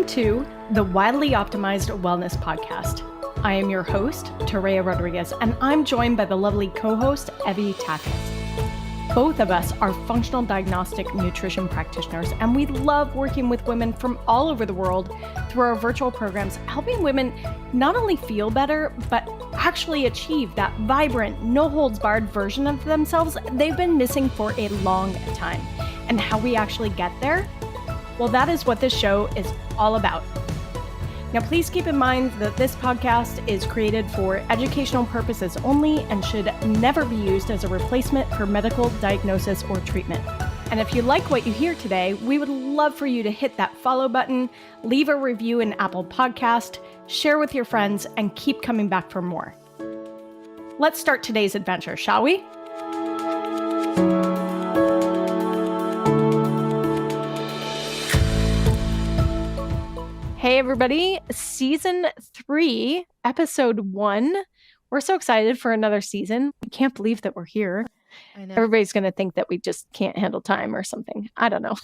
Welcome to the Wildly Optimized Wellness Podcast. I am your host, Torea Rodriguez, and I'm joined by the lovely co-host, Evie Tackett. Both of us are functional diagnostic nutrition practitioners, and we love working with women from all over the world through our virtual programs, helping women not only feel better, but actually achieve that vibrant, no-holds-barred version of themselves they've been missing for a long time. And how we actually get there? Well, that is what this show is all about. Now, please keep in mind that this podcast is created for educational purposes only and should never be used as a replacement for medical diagnosis or treatment. And if you like what you hear today, we would love for you to hit that follow button, leave a review in Apple Podcast, share with your friends, and keep coming back for more. Let's start today's adventure, shall we? Hey everybody, season 3, episode 1. We're so excited for another season. We can't believe that we're here. I know. Everybody's going to think that we just can't handle time or something. I don't know.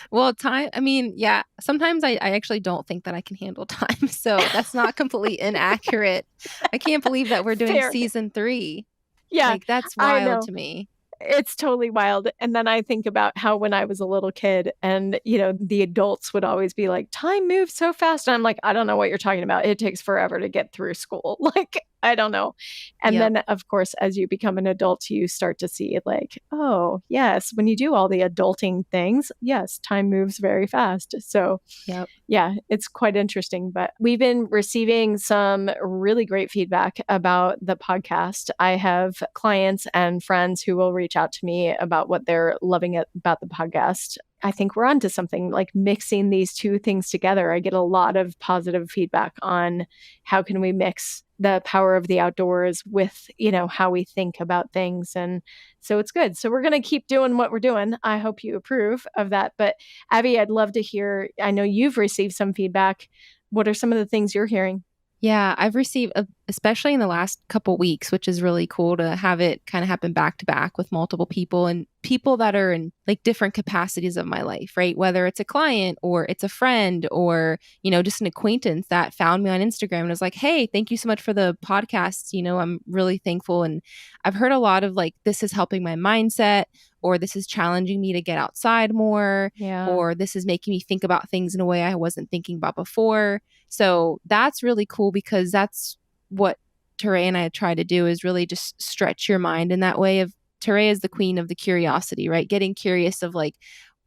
Well, time, yeah, sometimes I actually don't think that I can handle time. So that's not completely inaccurate. I can't believe that we're doing Fair. season 3. Yeah, Like, that's I know. wild to me. It's totally wild. And then I think about how when I was a little kid and, the adults would always be like, time moves so fast. And I'm like, I don't know what you're talking about. It takes forever to get through school. Like, I don't know. And Yep. then, of course, as you become an adult, you start to see like, oh, yes, when you do all the adulting things, yes, time moves very fast. So, Yep. yeah, it's quite interesting. But we've been receiving some really great feedback about the podcast. I have clients and friends who will reach out to me about what they're loving about the podcast. I think we're onto something, like mixing these two things together. I get a lot of positive feedback on how can we mix the power of the outdoors with, how we think about things. And so it's good. So we're going to keep doing what we're doing. I hope you approve of that. But Abby, I'd love to hear, I know you've received some feedback. What are some of the things you're hearing? Yeah, I've received, especially in the last couple weeks, which is really cool to have it kind of happen back to back with multiple people and people that are in like different capacities of my life, right? Whether it's a client or it's a friend or, just an acquaintance that found me on Instagram and was like, hey, thank you so much for the podcast. I'm really thankful. And I've heard a lot of like, this is helping my mindset, or this is challenging me to get outside more, or this is making me think about things in a way I wasn't thinking about before. So that's really cool because that's what Torea and I try to do, is really just stretch your mind in that way. Of Torea is the queen of the curiosity, right? Getting curious of like,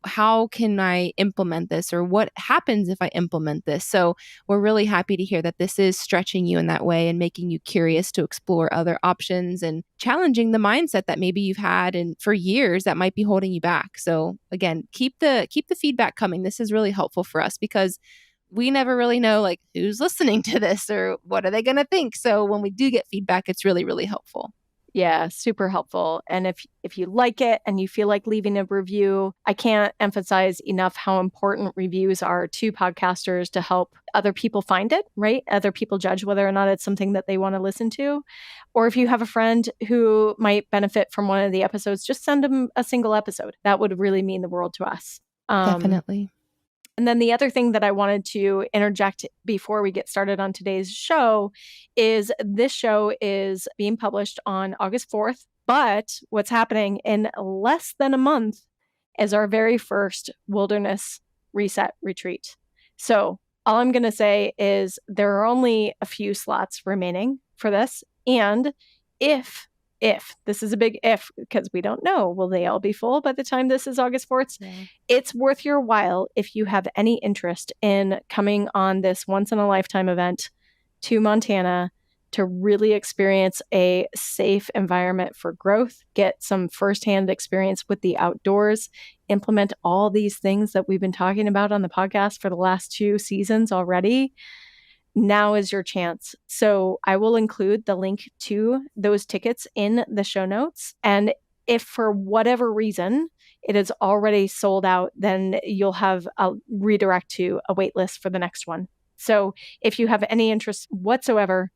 how can I implement this, or what happens if I implement this? So we're really happy to hear that this is stretching you in that way and making you curious to explore other options and challenging the mindset that maybe you've had and for years that might be holding you back. So again, keep the feedback coming. This is really helpful for us because we never really know like who's listening to this or what are they going to think. So when we do get feedback, it's really, really helpful. Yeah, super helpful. And if you like it and you feel like leaving a review, I can't emphasize enough how important reviews are to podcasters to help other people find it, right? Other people judge whether or not it's something that they want to listen to. Or if you have a friend who might benefit from one of the episodes, just send them a single episode. That would really mean the world to us. Definitely. And then the other thing that I wanted to interject before we get started on today's show is this show is being published on August 4th. But what's happening in less than a month is our very first Wilderness Reset Retreat. So all I'm going to say is there are only a few slots remaining for this. And if this is a big if, because we don't know, will they all be full by the time this is August 4th? Yeah. It's worth your while if you have any interest in coming on this once in a lifetime event to Montana to really experience a safe environment for growth, get some firsthand experience with the outdoors, implement all these things that we've been talking about on the podcast for the last 2 seasons already. Now is your chance. So I will include the link to those tickets in the show notes. And if for whatever reason it is already sold out, then you'll have a redirect to a wait list for the next one. So if you have any interest whatsoever,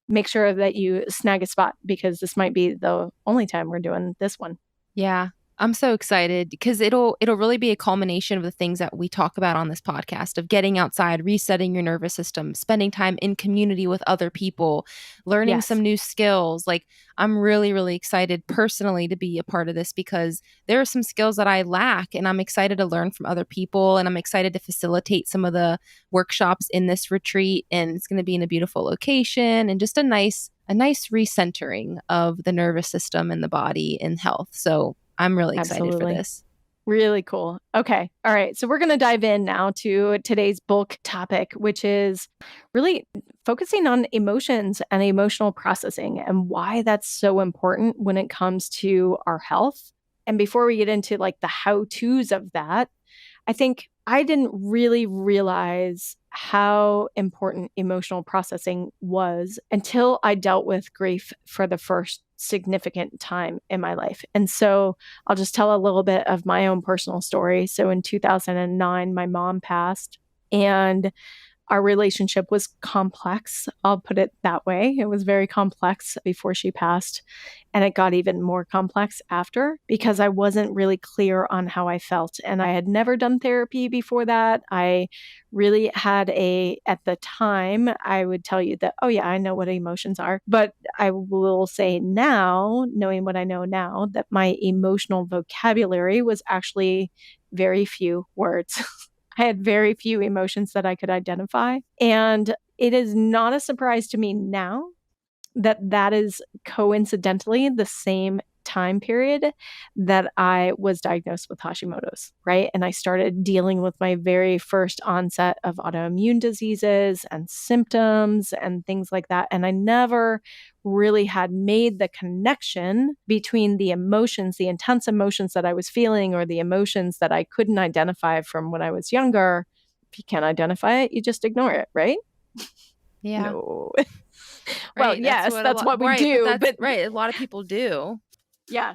make sure that you snag a spot because this might be the only time we're doing this one. Yeah. I'm so excited because it'll really be a culmination of the things that we talk about on this podcast of getting outside, resetting your nervous system, spending time in community with other people, learning Yes. some new skills. Like I'm really, really excited personally to be a part of this because there are some skills that I lack and I'm excited to learn from other people and I'm excited to facilitate some of the workshops in this retreat and it's going to be in a beautiful location and just a nice recentering of the nervous system and the body and health. So I'm really excited for this. Really cool. Okay. All right. So we're going to dive in now to today's bulk topic, which is really focusing on emotions and emotional processing and why that's so important when it comes to our health. And before we get into like the how-tos of that, I think I didn't really realize how important emotional processing was until I dealt with grief for the first significant time in my life. And so I'll just tell a little bit of my own personal story. So in 2009, my mom passed, and our relationship was complex. I'll put it that way. It was very complex before she passed. And it got even more complex after because I wasn't really clear on how I felt. And I had never done therapy before that. I really had at the time, I would tell you that, oh, yeah, I know what emotions are. But I will say now, knowing what I know now, that my emotional vocabulary was actually very few words. I had very few emotions that I could identify. And it is not a surprise to me now that that is coincidentally the same time period that I was diagnosed with Hashimoto's, right? And I started dealing with my very first onset of autoimmune diseases and symptoms and things like that. And I never really had made the connection between the emotions, the intense emotions that I was feeling, or the emotions that I couldn't identify from when I was younger. If you can't identify it, you just ignore it, right? Yeah. No. Right. Well, yes, that's what we right, do. But right, a lot of people do. Yeah.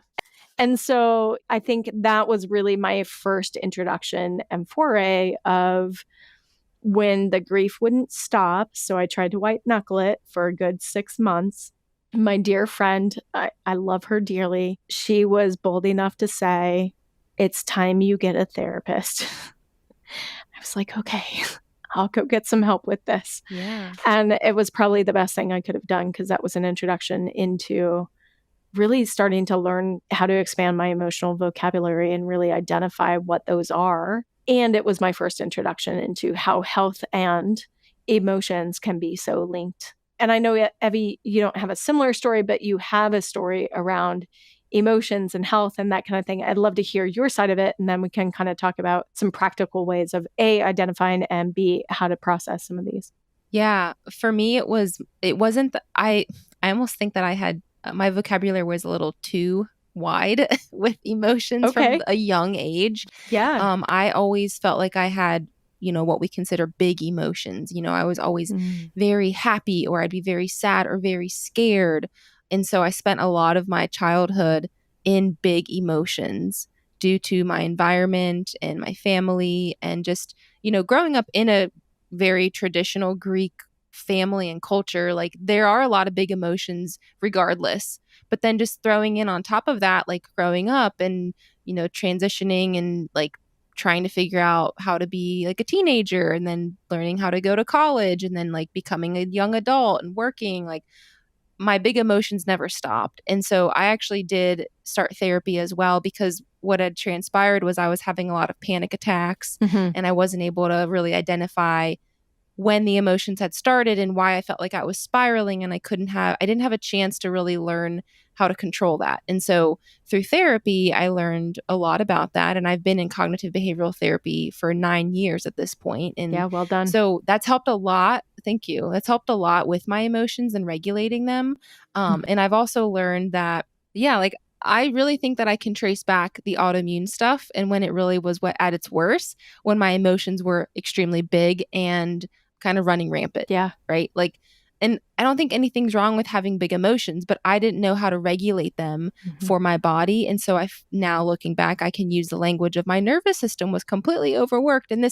And so I think that was really my first introduction and foray of when the grief wouldn't stop. So I tried to white knuckle it for a good 6 months. My dear friend, I love her dearly. She was bold enough to say, "It's time you get a therapist." I was like, okay, I'll go get some help with this. Yeah. And it was probably the best thing I could have done because that was an introduction into really starting to learn how to expand my emotional vocabulary and really identify what those are. And it was my first introduction into how health and emotions can be so linked. And I know, Evie, you don't have a similar story, but you have a story around emotions and health and that kind of thing. I'd love to hear your side of it. And then we can kind of talk about some practical ways of A, identifying, and B, how to process some of these. Yeah. For me, it wasn't, I almost think that I had, my vocabulary was a little too wide with emotions from a young age. Yeah. I always felt like I had, what we consider big emotions. I was always very happy, or I'd be very sad or very scared. And so I spent a lot of my childhood in big emotions due to my environment and my family and just, growing up in a very traditional Greek family and culture. Like there are a lot of big emotions regardless. But then just throwing in on top of that, like growing up and, transitioning and like trying to figure out how to be like a teenager and then learning how to go to college and then like becoming a young adult and working, like my big emotions never stopped. And so I actually did start therapy as well because what had transpired was I was having a lot of panic attacks and I wasn't able to really identify when the emotions had started and why I felt like I was spiraling and I didn't have a chance to really learn how to control that. And so through therapy, I learned a lot about that. And I've been in cognitive behavioral therapy for 9 years at this point. And yeah, well done. So that's helped a lot. Thank you. That's helped a lot with my emotions and regulating them. And I've also learned that, like I really think that I can trace back the autoimmune stuff and when it really was at its worst, when my emotions were extremely big and kind of running rampant. Yeah. Right. Like, and I don't think anything's wrong with having big emotions, but I didn't know how to regulate them for my body. And so now looking back, I can use the language of my nervous system was completely overworked. And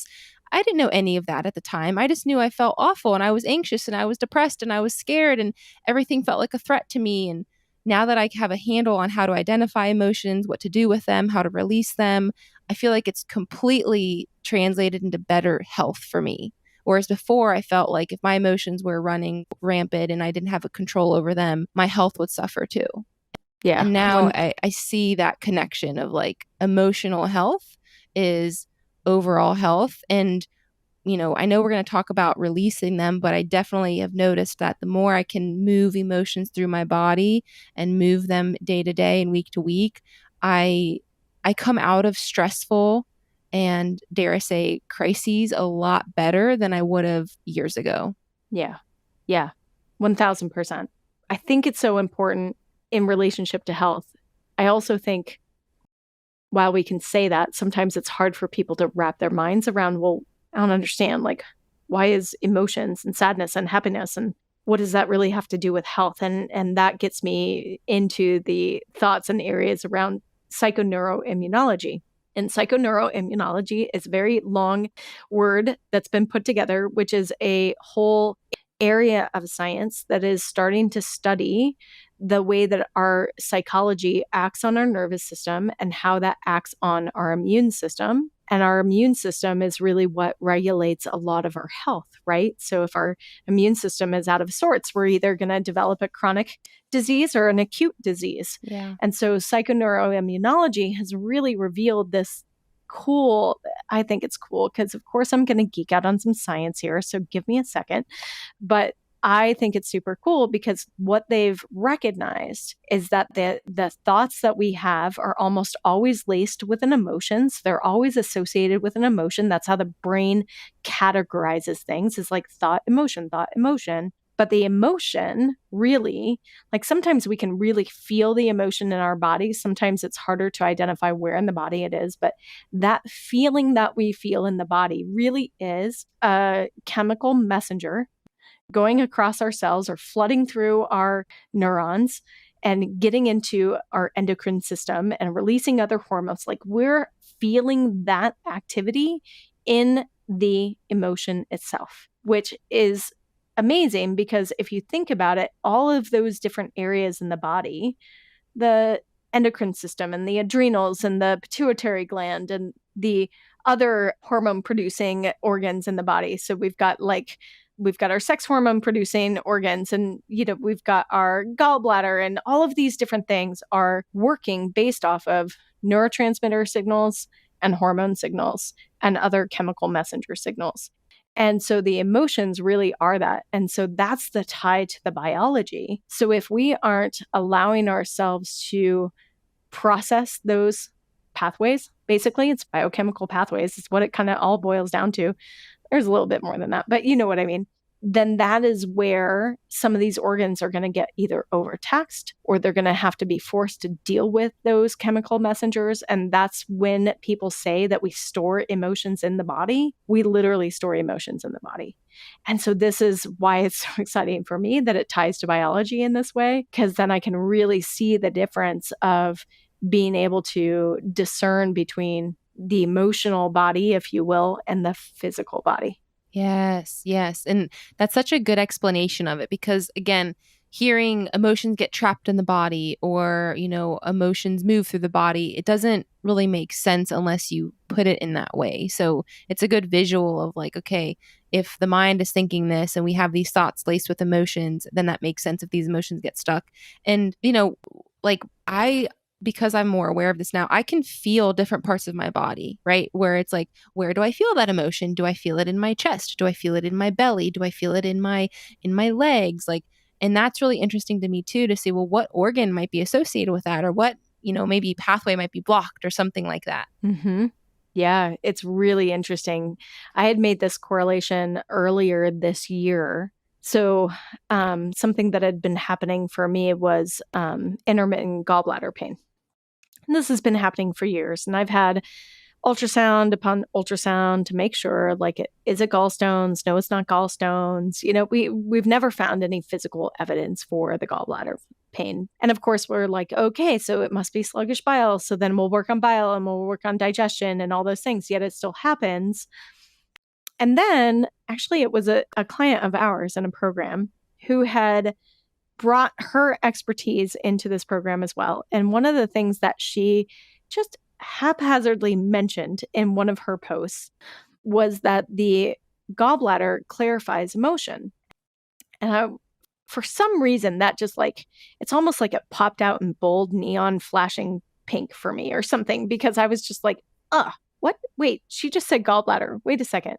I didn't know any of that at the time. I just knew I felt awful and I was anxious and I was depressed and I was scared and everything felt like a threat to me. And now that I have a handle on how to identify emotions, what to do with them, how to release them, I feel like it's completely translated into better health for me. Whereas before, I felt like if my emotions were running rampant and I didn't have a control over them, my health would suffer too. Yeah. And now I see that connection of like emotional health is overall health. And, I know we're going to talk about releasing them, but I definitely have noticed that the more I can move emotions through my body and move them day to day and week to week, I come out of stressful and, dare I say, crises a lot better than I would have years ago. Yeah. Yeah. 1000%. I think it's so important in relationship to health. I also think while we can say that, sometimes it's hard for people to wrap their minds around, well, I don't understand, like, why is emotions and sadness and happiness and what does that really have to do with health? And that gets me into the thoughts and areas around psychoneuroimmunology. And psychoneuroimmunology is a very long word that's been put together, which is a whole area of science that is starting to study the way that our psychology acts on our nervous system and how that acts on our immune system. And our immune system is really what regulates a lot of our health, right? So if our immune system is out of sorts, we're either going to develop a chronic disease or an acute disease. Yeah. And so psychoneuroimmunology has really revealed this I think it's cool because, of course, I'm going to geek out on some science here. So give me a second. But I think it's super cool because what they've recognized is that the thoughts that we have are almost always laced with an emotion. So they're always associated with an emotion. That's how the brain categorizes things, is like thought, emotion, thought, emotion. But the emotion really, like sometimes we can really feel the emotion in our body. Sometimes it's harder to identify where in the body it is. But that feeling that we feel in the body really is a chemical messenger going across our cells or flooding through our neurons and getting into our endocrine system and releasing other hormones. Like we're feeling that activity in the emotion itself, which is amazing because if you think about it, all of those different areas in the body, the endocrine system and the adrenals and the pituitary gland and the other hormone producing organs in the body. So we've got our sex hormone producing organs and we've got our gallbladder, and all of these different things are working based off of neurotransmitter signals and hormone signals and other chemical messenger signals. And so the emotions really are that. And so that's the tie to the biology. So if we aren't allowing ourselves to process those pathways, basically it's biochemical pathways, it's what it kind of all boils down to. There's a little bit more than that, but you know what I mean. Then that is where some of these organs are going to get either overtaxed or they're going to have to be forced to deal with those chemical messengers. And that's when people say that we store emotions in the body. We literally store emotions in the body. And so this is why it's so exciting for me that it ties to biology in this way, because then I can really see the difference of being able to discern between the emotional body, if you will, and the physical body. Yes, yes. And that's such a good explanation of it because, again, hearing emotions get trapped in the body or, emotions move through the body, it doesn't really make sense unless you put it in that way. So it's a good visual of like, okay, if the mind is thinking this and we have these thoughts laced with emotions, then that makes sense if these emotions get stuck. And, because I'm more aware of this now, I can feel different parts of my body, right? Where it's like, where do I feel that emotion? Do I feel it in my chest? Do I feel it in my belly? Do I feel it in my legs? Like, and that's really interesting to me too, to see, well, what organ might be associated with that or what, maybe pathway might be blocked or something like that. Mm-hmm. Yeah, it's really interesting. I had made this correlation earlier this year. So something that had been happening for me was intermittent gallbladder pain. And this has been happening for years. And I've had ultrasound upon ultrasound to make sure, like, is it gallstones? No, it's not gallstones. We've never found any physical evidence for the gallbladder pain. And of course, we're like, okay, so it must be sluggish bile. So then we'll work on bile and we'll work on digestion and all those things. Yet it still happens. And then actually it was a client of ours in a program who had brought her expertise into this program as well. And one of the things that she just haphazardly mentioned in one of her posts was that the gallbladder clarifies emotion. And for some reason, that just like, it's almost like it popped out in bold neon flashing pink for me or something, because I was just like, what? Wait, she just said gallbladder. Wait a second.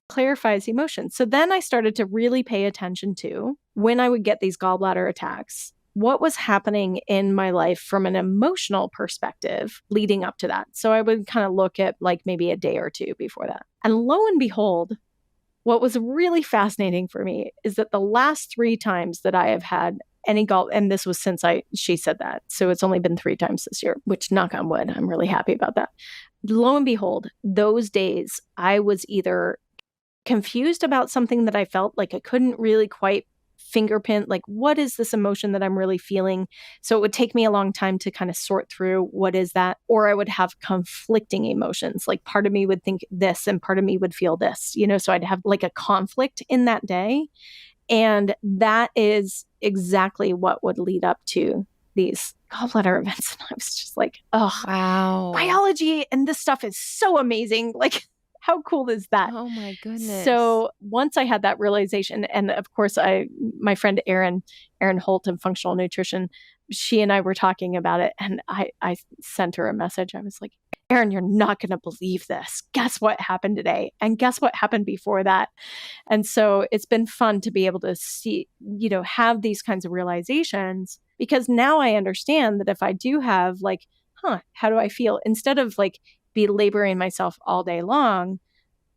Clarifies emotion. So then I started to really pay attention to when I would get these gallbladder attacks, what was happening in my life from an emotional perspective leading up to that. So I would kind of look at like maybe a day or two before that. And lo and behold, what was really fascinating for me is that the last 3 times that I have had any and this was since she said that. So it's only been 3 times this year, which, knock on wood, I'm really happy about that. Lo and behold, those days I was either confused about something that I felt like I couldn't really quite fingerprint, like, what is this emotion that I'm really feeling? So it would take me a long time to kind of sort through what is that, or I would have conflicting emotions. Like part of me would think this and part of me would feel this, so I'd have like a conflict in that day. And that is exactly what would lead up to these gallbladder events. And I was just like, oh, wow, biology and this stuff is so amazing. Like, how cool is that? Oh my goodness. So once I had that realization, and of course my friend Erin Holt of Functional Nutrition, she and I were talking about it, and I sent her a message. I was like, Erin, you're not going to believe this. Guess what happened today? And guess what happened before that? And so it's been fun to be able to see, have these kinds of realizations, because now I understand that if I do have like, how do I feel? Instead of like be laboring myself all day long,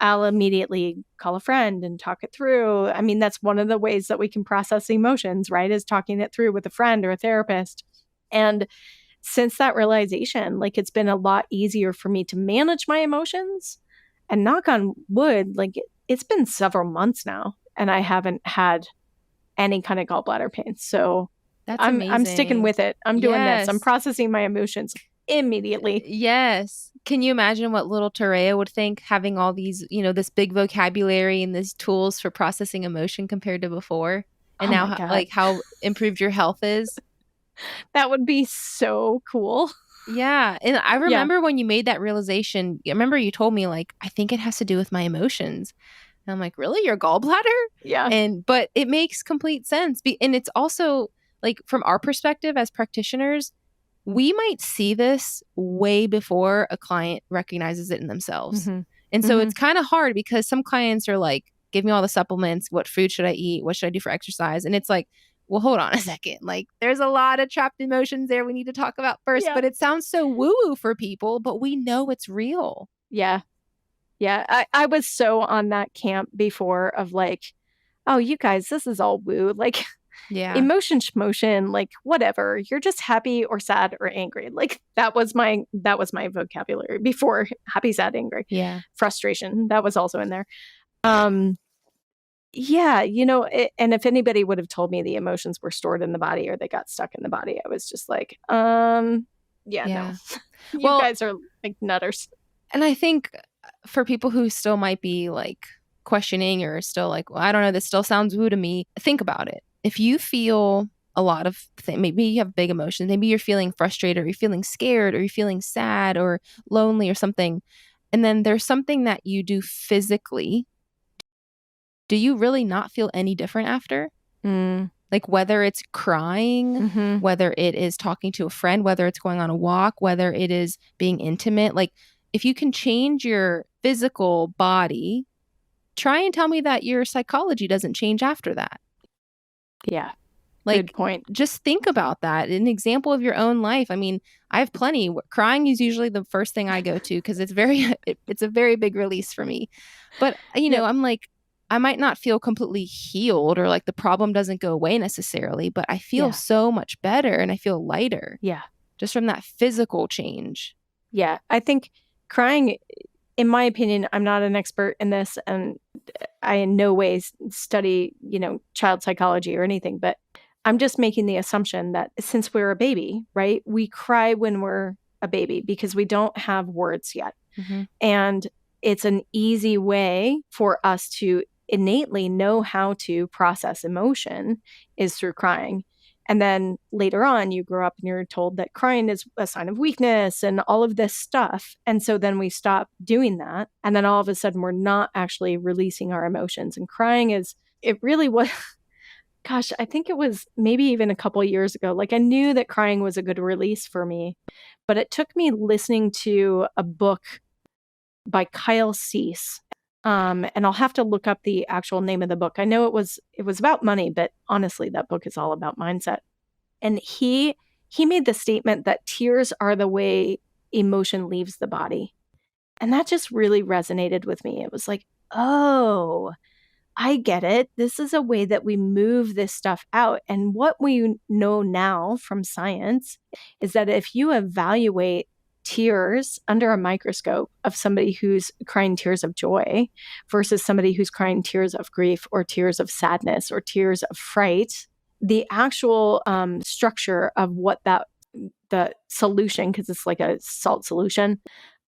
I'll immediately call a friend and talk it through. I mean, that's one of the ways that we can process emotions, right? Is talking it through with a friend or a therapist. And since that realization, like, it's been a lot easier for me to manage my emotions. And knock on wood, like it's been several months now and I haven't had any kind of gallbladder pain. So I'm sticking with it. I'm doing this. I'm processing my emotions immediately. Yes. Can you imagine what little Torea would think, having all these, this big vocabulary and these tools for processing emotion compared to before? And now like how improved your health is? That would be so cool. Yeah. And I remember when you made that realization, I remember you told me like, I think it has to do with my emotions. And I'm like, really? Your gallbladder? Yeah. But it makes complete sense. And it's also like, from our perspective as practitioners, we might see this way before a client recognizes it in themselves. Mm-hmm. And so it's kind of hard because some clients are like, give me all the supplements. What food should I eat? What should I do for exercise? And it's like, well, hold on a second. Like, there's a lot of trapped emotions there we need to talk about first. Yeah. But it sounds so woo-woo for people, but we know it's real. Yeah. Yeah. I was so on that camp before of like, oh, you guys, this is all woo. Like, emotion schmotion, like whatever. You're just happy or sad or angry. Like that was my vocabulary before. Happy, sad, angry. Yeah. Frustration. That was also in there. Yeah, and if anybody would have told me the emotions were stored in the body or they got stuck in the body, I was just like, no. You guys are like nutters. And I think for people who still might be like questioning or still like, well, I don't know, this still sounds woo to me. Think about it. If you feel a lot of things, maybe you have big emotions, maybe you're feeling frustrated or you're feeling scared or you're feeling sad or lonely or something, and then there's something that you do physically, do you really not feel any different after? Like whether it's crying, whether it is talking to a friend, whether it's going on a walk, whether it is being intimate, like if you can change your physical body, try and tell me that your psychology doesn't change after that. Yeah. Like, good point. Just think about that. An example of your own life. I mean, I have plenty. Crying is usually the first thing I go to because it's it's a very big release for me. But, I'm like, I might not feel completely healed or like the problem doesn't go away necessarily, but I feel so much better and I feel lighter. Yeah. Just from that physical change. Yeah. I think crying, in my opinion, I'm not an expert in this and I in no way study, child psychology or anything, but I'm just making the assumption that since we're a baby, right, we cry when we're a baby because we don't have words yet. And it's an easy way for us to innately know how to process emotion is through crying. And then later on, you grow up and you're told that crying is a sign of weakness and all of this stuff. And so then we stop doing that. And then all of a sudden, we're not actually releasing our emotions. And crying it really was, gosh, I think it was maybe even a couple of years ago. Like I knew that crying was a good release for me, but it took me listening to a book by Kyle Cease. And I'll have to look up the actual name of the book. I know it was about money, but honestly, that book is all about mindset. And he made the statement that tears are the way emotion leaves the body. And that just really resonated with me. It was like, oh, I get it. This is a way that we move this stuff out. And what we know now from science is that if you evaluate tears under a microscope of somebody who's crying tears of joy versus somebody who's crying tears of grief or tears of sadness or tears of fright, the actual structure of what the solution, because it's like a salt solution,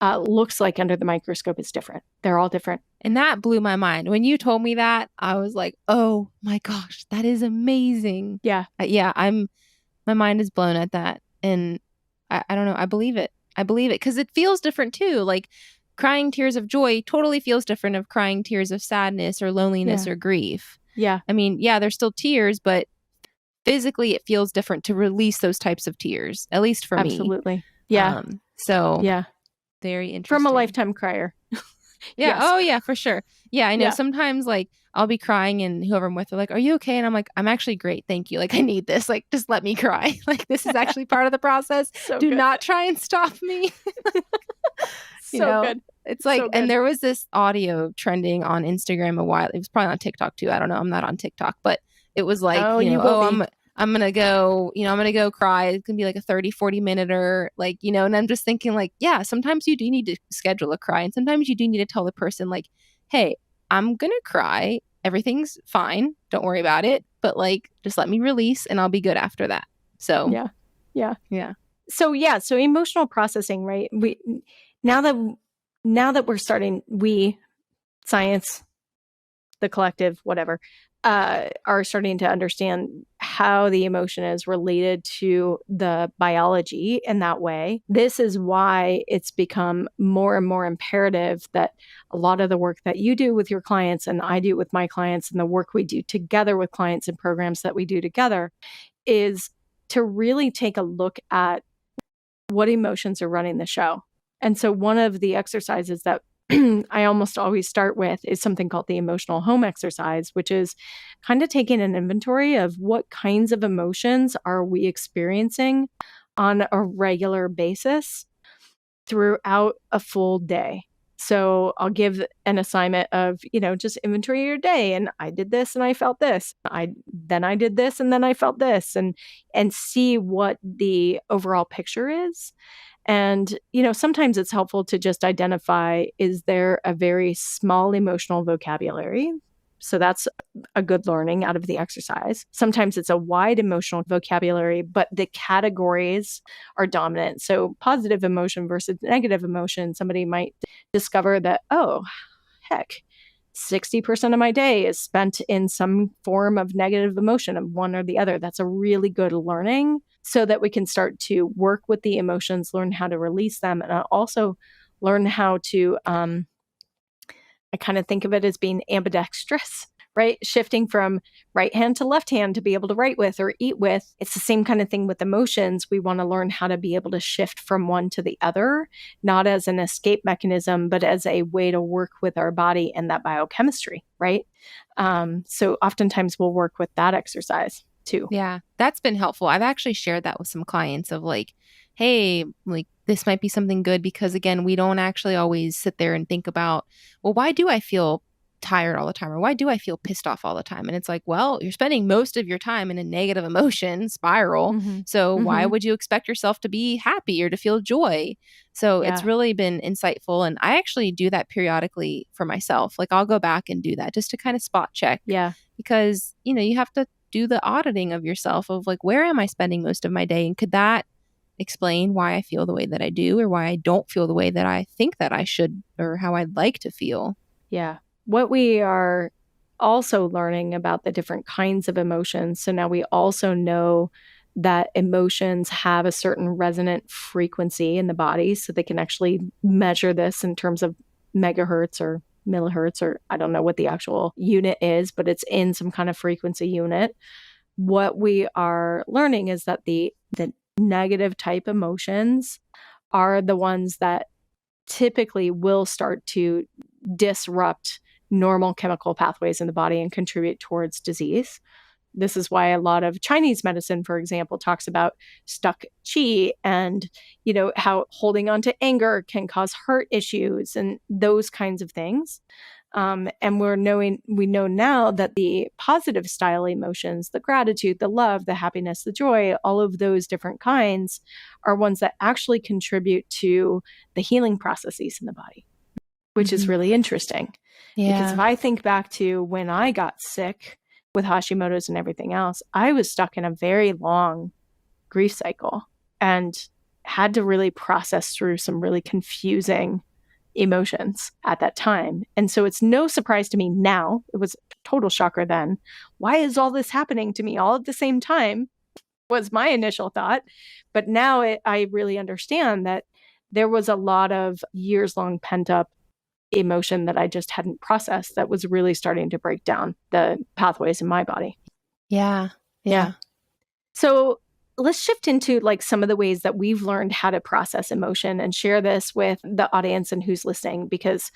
looks like under the microscope is different. They're all different. And that blew my mind. When you told me that, I was like, oh my gosh, that is amazing. Yeah. My mind is blown at that. And I don't know, I believe it because it feels different too. Like crying tears of joy totally feels different of crying tears of sadness or loneliness or grief. Yeah. I mean, yeah, they're still tears, but physically it feels different to release those types of tears, at least for me. Absolutely. Yeah. So very interesting. From a lifetime crier. Yeah. Yes. Oh yeah, for sure. Yeah. I know sometimes like I'll be crying and whoever I'm with are like, are you okay? And I'm like, I'm actually great. Thank you. Like I need this. Like just let me cry. Like this is actually part of the process. Do not try and stop me. Good. It's like, and there was this audio trending on Instagram a while. It was probably on TikTok too. I don't know. I'm not on TikTok, but it was like, I'm going to go, I'm going to go cry. It's going to be like a 30, 40 minute like, and I'm just thinking like, yeah, sometimes you do need to schedule a cry. And sometimes you do need to tell the person like, hey, I'm going to cry. Everything's fine. Don't worry about it. But like, just let me release and I'll be good after that. So yeah. So emotional processing, right? Now that we're starting, science, the collective, whatever, are starting to understand how the emotion is related to the biology in that way. This is why it's become more and more imperative that a lot of the work that you do with your clients and I do with my clients and the work we do together with clients and programs that we do together is to really take a look at what emotions are running the show. And so one of the exercises that I almost always start with is something called the emotional home exercise, which is kind of taking an inventory of what kinds of emotions are we experiencing on a regular basis throughout a full day. So I'll give an assignment of, just inventory your day. And I did this and I felt this. Then I did this and then I felt this and see what the overall picture is. And, sometimes it's helpful to just identify, is there a very small emotional vocabulary? So that's a good learning out of the exercise. Sometimes it's a wide emotional vocabulary, but the categories are dominant. So positive emotion versus negative emotion, somebody might discover that, oh, heck, 60% of my day is spent in some form of negative emotion of one or the other. That's a really good learning so that we can start to work with the emotions, learn how to release them, and also learn how to, I kind of think of it as being ambidextrous, right? Shifting from right hand to left hand to be able to write with or eat with. It's the same kind of thing with emotions. We want to learn how to be able to shift from one to the other, not as an escape mechanism, but as a way to work with our body and that biochemistry, right? So oftentimes we'll work with that exercise too. Yeah, that's been helpful. I've actually shared that with some clients of like, hey, like this might be something good because again, we don't actually always sit there and think about, well, why do I feel tired all the time? Or why do I feel pissed off all the time? And it's like, well, you're spending most of your time in a negative emotion spiral. Mm-hmm. So why would you expect yourself to be happy or to feel joy? So it's really been insightful. And I actually do that periodically for myself. Like I'll go back and do that just to kind of spot check. Yeah. Because, you have to do the auditing of yourself of like, where am I spending most of my day? And could that explain why I feel the way that I do or why I don't feel the way that I think that I should or how I'd like to feel? Yeah. What we are also learning about the different kinds of emotions. So now we also know that emotions have a certain resonant frequency in the body. So they can actually measure this in terms of megahertz or millihertz, or I don't know what the actual unit is, but it's in some kind of frequency unit. What we are learning is that the negative type emotions are the ones that typically will start to disrupt normal chemical pathways in the body and contribute towards disease. This is why a lot of Chinese medicine, for example, talks about stuck qi and, how holding on to anger can cause heart issues and those kinds of things. And we know now that the positive style emotions, the gratitude, the love, the happiness, the joy, all of those different kinds are ones that actually contribute to the healing processes in the body, which is really interesting. Because if I think back to when I got sick with Hashimoto's and everything else, I was stuck in a very long grief cycle and had to really process through some really confusing emotions at that time. And so it's no surprise to me now. It was a total shocker then. Why is all this happening to me all at the same time? Was my initial thought. But now I really understand that there was a lot of years-long pent-up emotion that I just hadn't processed that was really starting to break down the pathways in my body. Yeah. So let's shift into like some of the ways that we've learned how to process emotion and share this with the audience and who's listening, because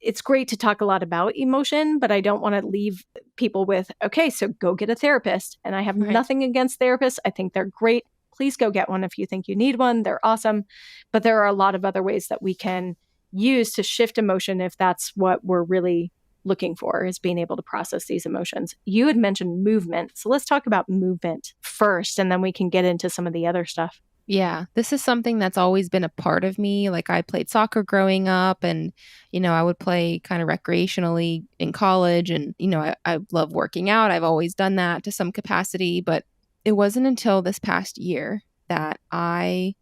it's great to talk a lot about emotion, but I don't want to leave people with, okay, so go get a therapist. And I have nothing against therapists. I think they're great. Please go get one if you think you need one. They're awesome. But there are a lot of other ways that we can use to shift emotion if that's what we're really looking for, is being able to process these emotions. You had mentioned movement. So let's talk about movement first, and then we can get into some of the other stuff. Yeah, this is something that's always been a part of me. Like I played soccer growing up and, I would play kind of recreationally in college and, I love working out. I've always done that to some capacity, but it wasn't until this past year that I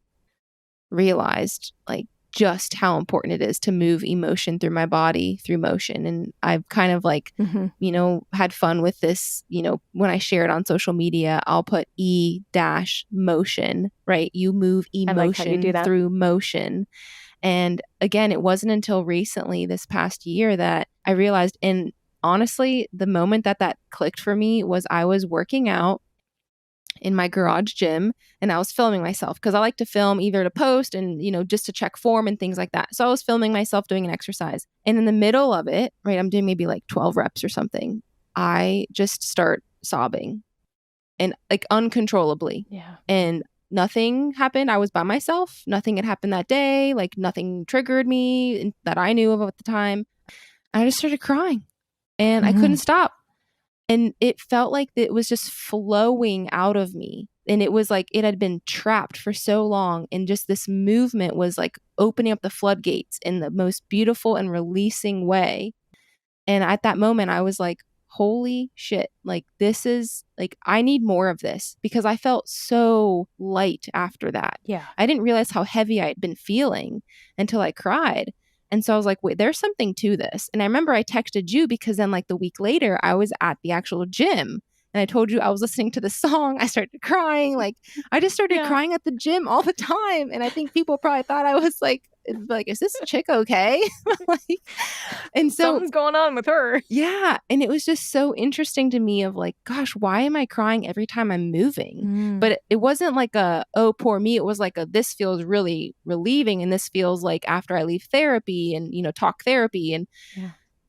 realized like just how important it is to move emotion through my body through motion. And I've kind of like, had fun with this, when I share it on social media, I'll put motion, right? You move emotion through motion. And again, it wasn't until recently this past year that I realized, and honestly, the moment that clicked for me was I was working out in my garage gym and I was filming myself because I like to film either to post and, just to check form and things like that. So I was filming myself doing an exercise. And in the middle of it, right, I'm doing maybe like 12 reps or something. I just start sobbing and like uncontrollably. Yeah. And nothing happened. I was by myself. Nothing had happened that day. Like nothing triggered me that I knew of at the time. I just started crying and I couldn't stop. And it felt like it was just flowing out of me. And it was like it had been trapped for so long. And just this movement was like opening up the floodgates in the most beautiful and releasing way. And at that moment, I was like, holy shit, like this is like, I need more of this because I felt so light after that. Yeah. I didn't realize how heavy I had been feeling until I cried. And so I was like, wait, there's something to this. And I remember I texted you because then like the week later, I was at the actual gym and I told you I was listening to the song. I started crying. Like I just started crying at the gym all the time. And I think people probably thought I was like, is this chick okay? Like, and so something's going on with her. Yeah. And it was just so interesting to me of like, gosh, why am I crying every time I'm moving? But it wasn't like oh, poor me. It was like this feels really relieving. And this feels like after I leave therapy and, talk therapy. And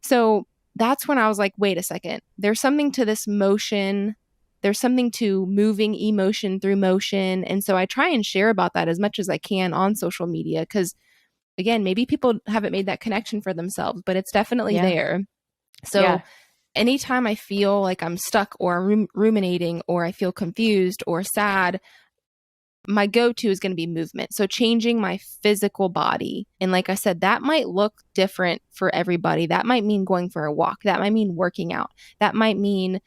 so that's when I was like, wait a second, there's something to this motion. There's something to moving emotion through motion. And so I try and share about that as much as I can on social media because again, maybe people haven't made that connection for themselves, but it's definitely there. So anytime I feel like I'm stuck or ruminating or I feel confused or sad, my go-to is going to be movement. So changing my physical body. And like I said, that might look different for everybody. That might mean going for a walk. That might mean working out. That might mean,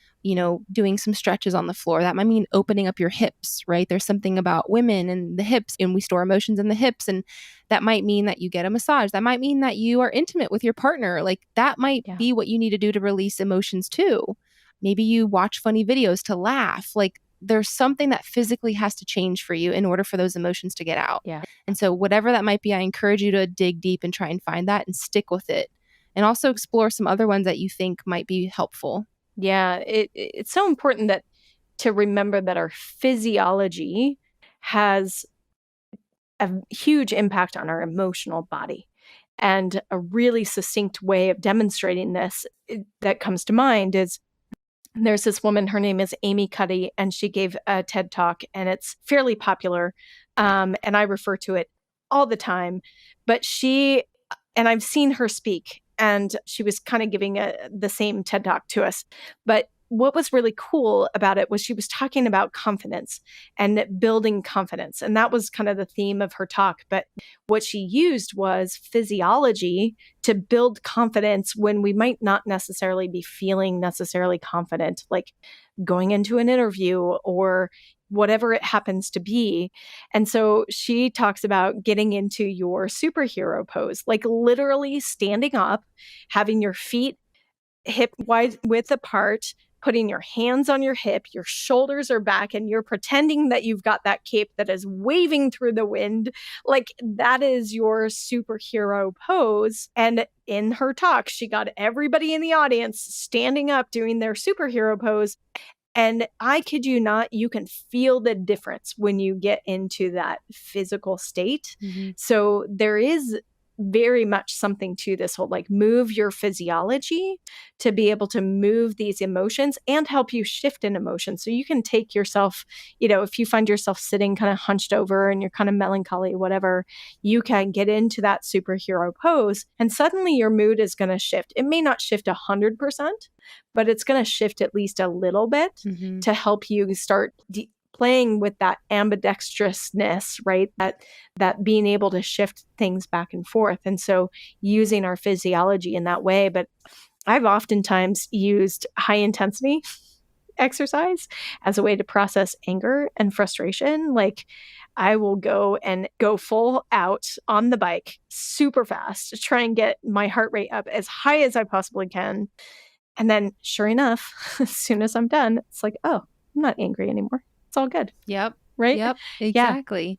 doing some stretches on the floor. That might mean opening up your hips, right? There's something about women and the hips, and we store emotions in the hips. And that might mean that you get a massage. That might mean that you are intimate with your partner. Like that might be what you need to do to release emotions too. Maybe you watch funny videos to laugh. Like there's something that physically has to change for you in order for those emotions to get out. Yeah. And so whatever that might be, I encourage you to dig deep and try and find that and stick with it. And also explore some other ones that you think might be helpful. Yeah, it's so important to remember that our physiology has a huge impact on our emotional body. And a really succinct way of demonstrating this that comes to mind is there's this woman, her name is Amy Cuddy, and she gave a TED Talk, and it's fairly popular. And I refer to it all the time. But and I've seen her speak, and she was kind of giving the same TED Talk to us. But what was really cool about it was she was talking about confidence and building confidence. And that was kind of the theme of her talk. But what she used was physiology to build confidence when we might not necessarily be feeling necessarily confident, like going into an interview or whatever it happens to be. And so she talks about getting into your superhero pose, like literally standing up, having your feet hip wide width apart, putting your hands on your hip, your shoulders are back, and you're pretending that you've got that cape that is waving through the wind. Like that is your superhero pose. And in her talk, she got everybody in the audience standing up doing their superhero pose. And I kid you not, you can feel the difference when you get into that physical state. Mm-hmm. So there is very much something to this whole like move your physiology to be able to move these emotions and help you shift in emotion. So you can take yourself, if you find yourself sitting kind of hunched over and you're kind of melancholy, whatever, you can get into that superhero pose and suddenly your mood is going to shift. It may not shift 100%, but it's going to shift at least a little bit mm-hmm. to help you start playing with that ambidextrousness, right? That being able to shift things back and forth. And so using our physiology in that way. But I've oftentimes used high intensity exercise as a way to process anger and frustration. Like I will go full out on the bike super fast to try and get my heart rate up as high as I possibly can. And then sure enough, as soon as I'm done, it's like, oh, I'm not angry anymore. It's all good. Yep. Right? Yep. Exactly.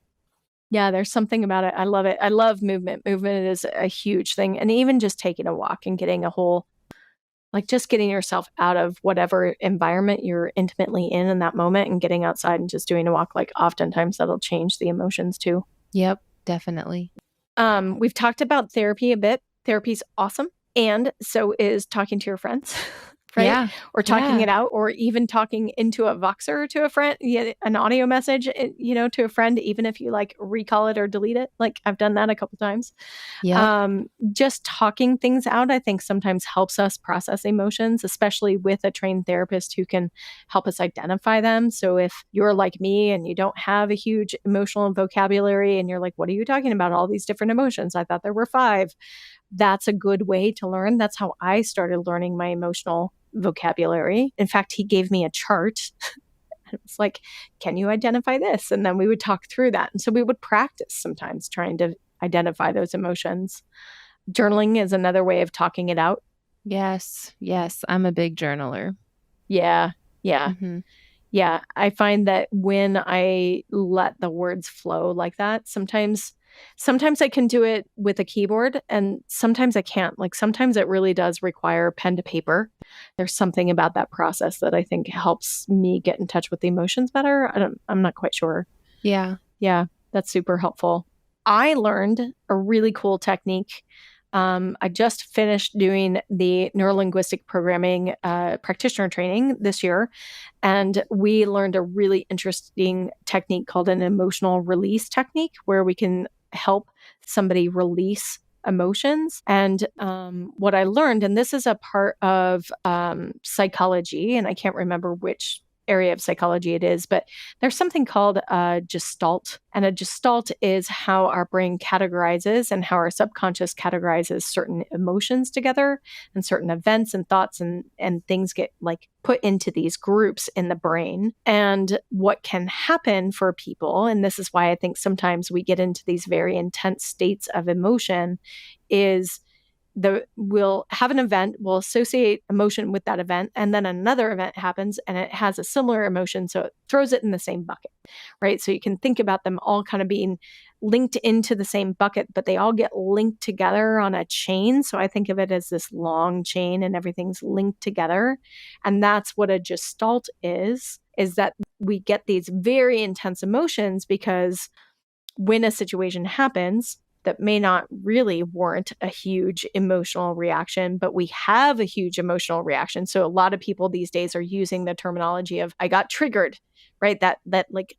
Yeah, there's something about it. I love it. I love movement. Movement is a huge thing. And even just taking a walk and getting just getting yourself out of whatever environment you're intimately in that moment and getting outside and just doing a walk, like oftentimes that'll change the emotions too. Yep, definitely. We've talked about therapy a bit. Therapy's awesome. And so is talking to your friends. Right? Yeah. Or talking it out, or even talking into a Voxer to a friend, an audio message, to a friend, even if you like recall it or delete it. Like I've done that a couple times. Yeah. Just talking things out, I think sometimes helps us process emotions, especially with a trained therapist who can help us identify them. So if you're like me and you don't have a huge emotional vocabulary and you're like, what are you talking about? All these different emotions. I thought there were 5. That's a good way to learn. That's how I started learning my emotional vocabulary. In fact, he gave me a chart. It was like, can you identify this? And then we would talk through that. And so we would practice sometimes trying to identify those emotions. Journaling is another way of talking it out. Yes. Yes. I'm a big journaler. Yeah. Yeah. Mm-hmm. Yeah. I find that when I let the words flow like that, sometimes I can do it with a keyboard and sometimes I can't. Like sometimes it really does require pen to paper. There's something about that process that I think helps me get in touch with the emotions better. I'm not quite sure. Yeah. Yeah, that's super helpful. I learned a really cool technique. I just finished doing the neurolinguistic programming practitioner training this year, and we learned a really interesting technique called an emotional release technique, where we can help somebody release emotions. And what I learned, and this is a part of psychology, and I can't remember which area of psychology it is, but there's something called a gestalt. And a gestalt is how our brain categorizes and how our subconscious categorizes certain emotions together, and certain events and thoughts and things get like put into these groups in the brain. And what can happen for people, and this is why I think sometimes we get into these very intense states of emotion, is we'll have an event, we'll associate emotion with that event, and then another event happens and it has a similar emotion, so it throws it in the same bucket, right? So you can think about them all kind of being linked into the same bucket, but they all get linked together on a chain. So I think of it as this long chain and everything's linked together. And that's what a gestalt is that we get these very intense emotions because when a situation happens that may not really warrant a huge emotional reaction, but we have a huge emotional reaction. So a lot of people these days are using the terminology of, I got triggered, right? That like,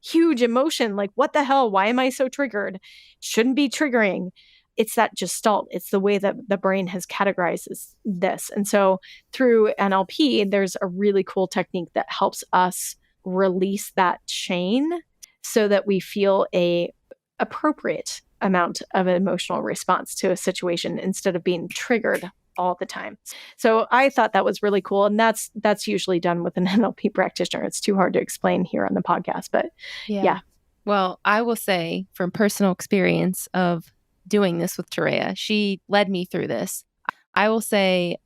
huge emotion. Like, what the hell? Why am I so triggered? Shouldn't be triggering. It's that gestalt. It's the way that the brain has categorized this. And so through NLP, there's a really cool technique that helps us release that chain so that we feel a appropriate amount of an emotional response to a situation instead of being triggered all the time. So I thought that was really cool. And that's usually done with an NLP practitioner. It's too hard to explain here on the podcast, but yeah. Well, I will say from personal experience of doing this with Torea, she led me through this. I will say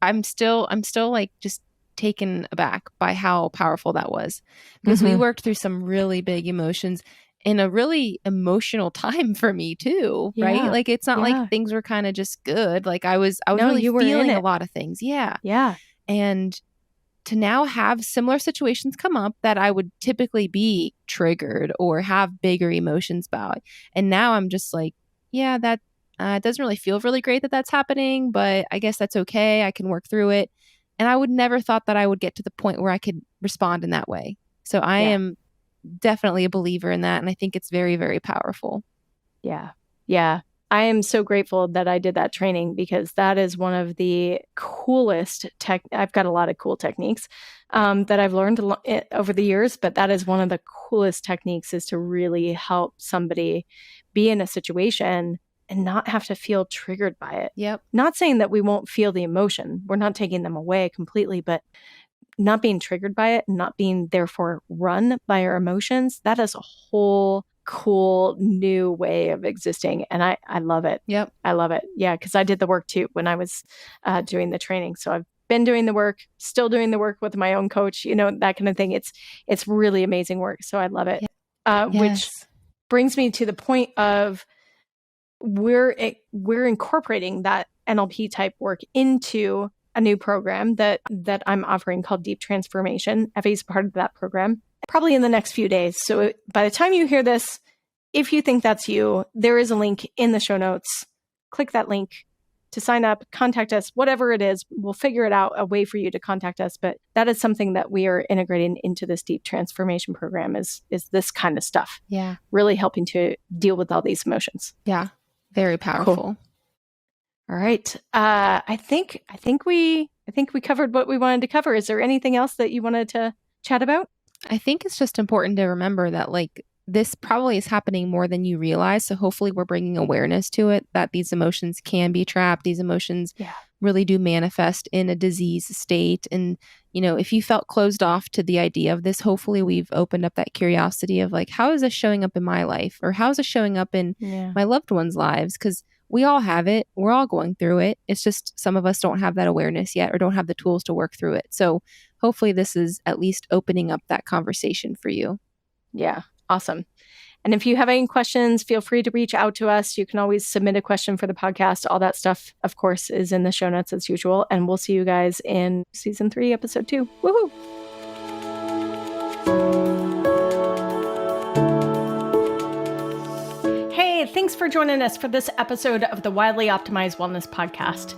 I'm still like just taken aback by how powerful that was, because we worked through some really big emotions in a really emotional time for me too, right? Like, it's not like things were kind of just good. Like I was really feeling a lot of things. Yeah. And to now have similar situations come up that I would typically be triggered or have bigger emotions about. And now I'm just like, that it doesn't really feel really great that that's happening, but I guess that's okay. I can work through it. And I would never thought that I would get to the point where I could respond in that way. So I am definitely a believer in that. And I think it's very, very powerful. Yeah. I am so grateful that I did that training, because that is one of the coolest I've got a lot of cool techniques that I've learned over the years, but that is one of the coolest techniques, is to really help somebody be in a situation and not have to feel triggered by it. Yep. Not saying that we won't feel the emotion. We're not taking them away completely, but not being triggered by it, not being therefore run by our emotions, that is a whole cool new way of existing. And I love it. Yep. I love it. Yeah. Because I did the work too when I was doing the training. So I've been doing the work, still doing the work with my own coach, that kind of thing. It's really amazing work. So I love it. Which brings me to the point of we're incorporating that NLP type work into a new program that I'm offering called Deep Transformation. Evie's part of that program, probably in the next few days. So by the time you hear this, if you think that's you, there is a link in the show notes. Click that link to sign up, contact us, whatever it is. We'll figure it out, a way for you to contact us. But that is something that we are integrating into this Deep Transformation program is this kind of stuff. Yeah. Really helping to deal with all these emotions. Yeah. Very powerful. Cool. All right. I think we covered what we wanted to cover. Is there anything else that you wanted to chat about? I think it's just important to remember that like this probably is happening more than you realize. So hopefully we're bringing awareness to it, that these emotions can be trapped. These emotions really do manifest in a disease state. And, if you felt closed off to the idea of this, hopefully we've opened up that curiosity of like, how is this showing up in my life? Or how is this showing up in my loved ones' lives? Because we all have it. We're all going through it. It's just some of us don't have that awareness yet or don't have the tools to work through it. So hopefully this is at least opening up that conversation for you. Yeah. Awesome. And if you have any questions, feel free to reach out to us. You can always submit a question for the podcast. All that stuff, of course, is in the show notes as usual. And we'll see you guys in season 3, episode 2. Woohoo! Hey, thanks for joining us for this episode of the Wildly Optimized Wellness Podcast.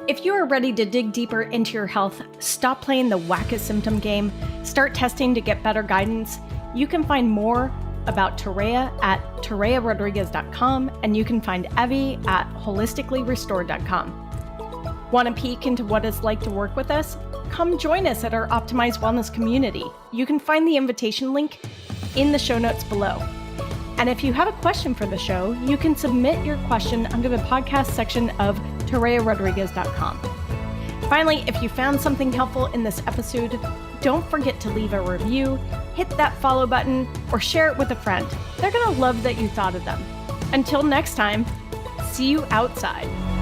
If you are ready to dig deeper into your health, stop playing the whack-a-symptom game, start testing to get better guidance, you can find more about Torea at torearodriguez.com, and you can find Evie at holisticallyrestored.com. Want a peek into what it's like to work with us? come join us at our Optimized Wellness community. You can find the invitation link in the show notes below. And if you have a question for the show, you can submit your question under the podcast section of torearodriguez.com. Finally, if you found something helpful in this episode, don't forget to leave a review, hit that follow button, or share it with a friend. They're going to love that you thought of them. Until next time, see you outside.